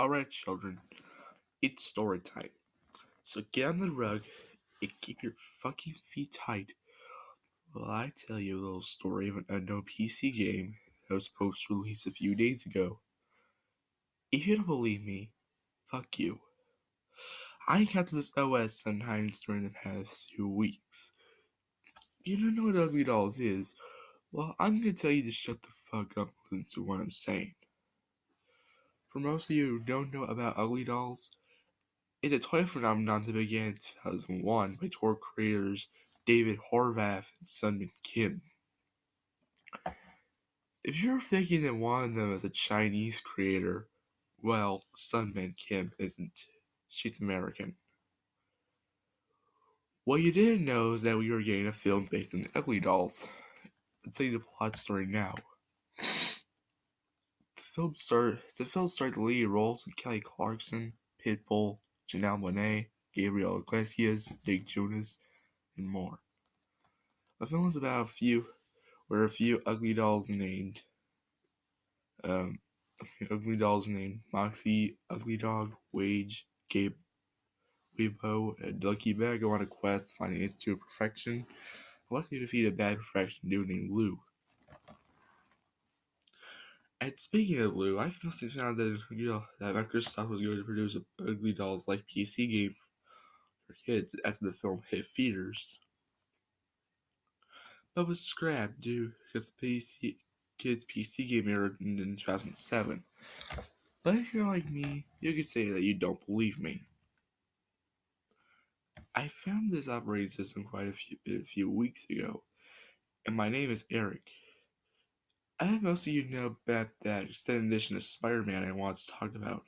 Alright, children, it's story time. So get on the rug and keep your fucking feet tight while I tell you a little story of an unknown PC game that was post-release a few days ago. If you don't believe me, fuck you. I encountered this OS sometimes during the past 2 weeks. You don't know what Ugly Dolls is? Well, I'm gonna tell you to shut the fuck up and listen to what I'm saying. For most of you who don't know about Ugly Dolls, it's a toy phenomenon that began in 2001 by toy creators David Horvath and Sunmin Kim. If you're thinking that one of them is a Chinese creator, well, Sunmin Kim isn't. She's American. What you didn't know is that we were getting a film based on the Ugly Dolls. I'll tell you the plot story now. The film starred the lead roles with Kelly Clarkson, Pitbull, Janelle Monáe, Gabriel Iglesias, Nick Jonas, and more. The film is about a few ugly dolls named Moxie, Ugly Dog, Wage, Gabe, Weibo, and Lucky Bear go on a quest to find the Institute of Perfection. Luckily defeat a bad perfection dude named Lou. And speaking of Lou, I recently found that Microsoft was going to produce an Ugly Dolls like PC game for kids after the film hit theaters, but was scrapped due because the kids PC game aired in 2007. But if you're like me, you could say that you don't believe me. I found this operating system quite a few weeks ago, and my name is Eric. I think most of you know about that extended edition of Spider-Man I once talked about.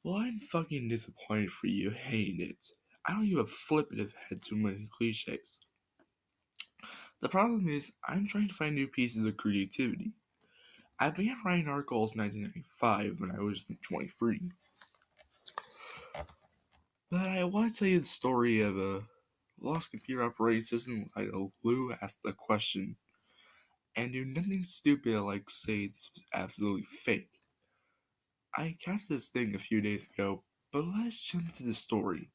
Well, I'm fucking disappointed for you hating it. I don't give a flip if it had too many cliches. The problem is, I'm trying to find new pieces of creativity. I began writing articles in 1995 when I was 23. But I want to tell you the story of a lost computer operating system titled Lou Asked the Question, and do nothing stupid like say this was absolutely fake. I catch this thing a few days ago, but let's jump into the story.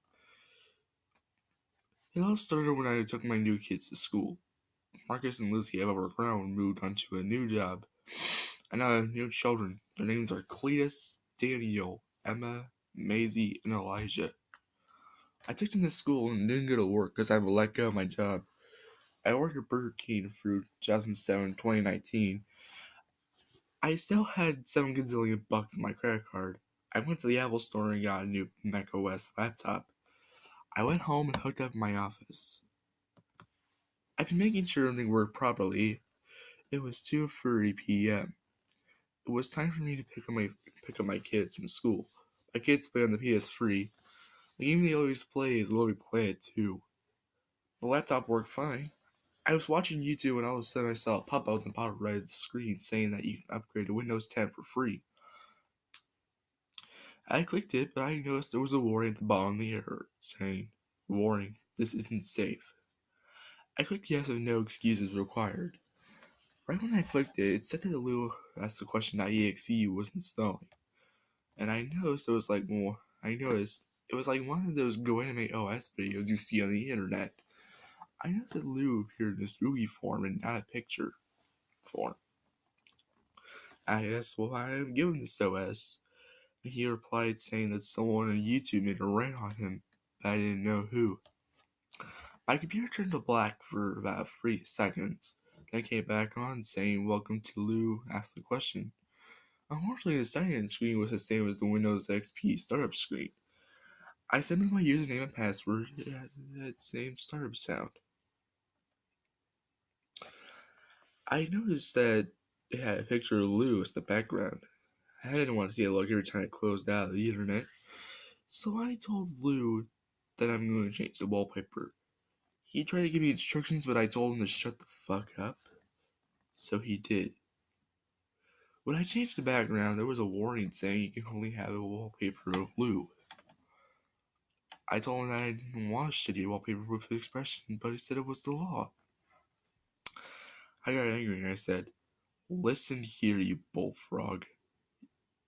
It all started when I took my new kids to school. Marcus and Lucy have overgrown and moved on to a new job. And now I have new children. Their names are Cletus, Daniel, Emma, Maisie, and Elijah. I took them to school and didn't go to work because I had let go of my job. I worked at Burger King through 2019. I still had 7 gazillion bucks in my credit card. I went to the Apple store and got a new macOS laptop. I went home and hooked up my office. I've been making sure everything worked properly. It was 2:30 p.m. It was time for me to pick up my kids from school. My kids play on the PS3. The game they always play is Let Me Play It too. The laptop worked fine. I was watching YouTube and all of a sudden I saw a pop out in the bottom right of the screen saying that you can upgrade to Windows 10 for free. I clicked it, but I noticed there was a warning at the bottom of the error saying, "Warning, this isn't safe." I clicked yes and no excuses required. Right when I clicked it, it said that the Lou asked the question.exe was installing. And I noticed it was like one of those Go Animate OS videos you see on the internet. I noticed that Lou appeared in this movie form and not a picture form. I asked why I'm given this OS, and he replied saying that someone on YouTube made a rant on him, but I didn't know who. My computer turned to black for about 3 seconds, then came back on saying, "Welcome to Lou Ask the Question." Unfortunately, the sign-in screen was the same as the Windows XP startup screen. I sent in my username and password, it had that same startup sound. I noticed that it had a picture of Lou as the background. I didn't want to see it look every time I closed out of the internet, so I told Lou that I'm going to change the wallpaper. He tried to give me instructions, but I told him to shut the fuck up, so he did. When I changed the background, there was a warning saying you can only have a wallpaper of Lou. I told him that I didn't want a shitty wallpaper with expression, but he said it was the law. I got angry and I said, "Listen here, you bullfrog.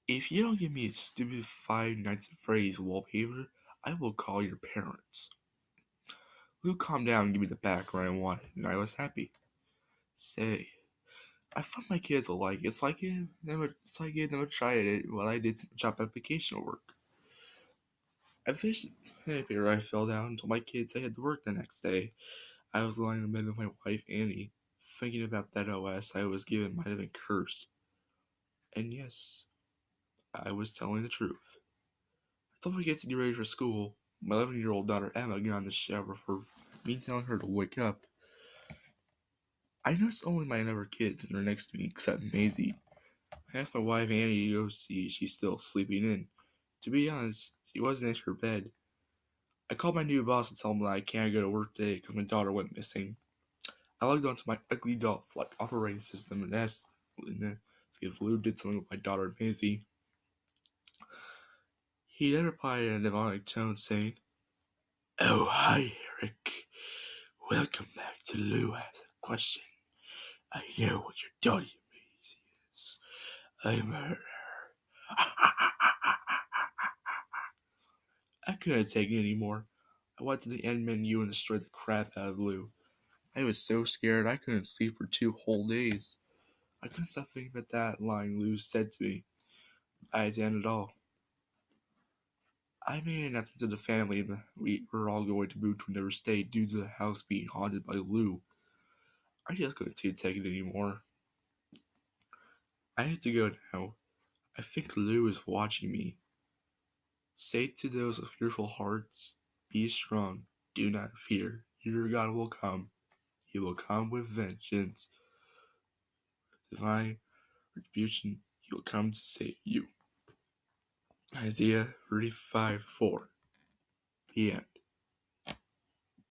If you don't give me a stupid Five Nights at Freddy's wallpaper, I will call your parents. Lou calmed down and gave me the background I wanted, and I was happy. Say, I thought my kids will like it. It's like I gave them a try at it while I did some job application work. I finished the paper I filled out and told my kids I had to work the next day. I was lying in bed with my wife Annie, thinking about that OS I was given might have been cursed. And yes, I was telling the truth. I told my kids to get ready for school. My 11-year-old daughter Emma got in the shower for me telling her to wake up. I noticed only my other kids were next to me except Maisie. I asked my wife Annie to go see if she's still sleeping in. To be honest, she wasn't in her bed. I called my new boss to tell him that I can't go to work today because my daughter went missing. I logged onto my ugly doll like operating system and asked if Lou did something with my daughter Maisie. He then replied in a demonic tone saying, "Oh, hi, Eric. Welcome back to Lou Has a Question. I know what your daughter Maisie is. I'm her." I couldn't take it anymore. I went to the end menu and destroyed the crap out of Lou. I was so scared I couldn't sleep for 2 whole days. I couldn't stop thinking about that line Lou said to me. I had to end it all. I made an announcement to the family that we were all going to move to another state due to the house being haunted by Lou. I just couldn't take it anymore. I had to go now. I think Lou is watching me. Say to those with fearful hearts, be strong, do not fear. Your God will come. He will come with vengeance. Divine retribution, he will come to save you. Isaiah 35:4. The end.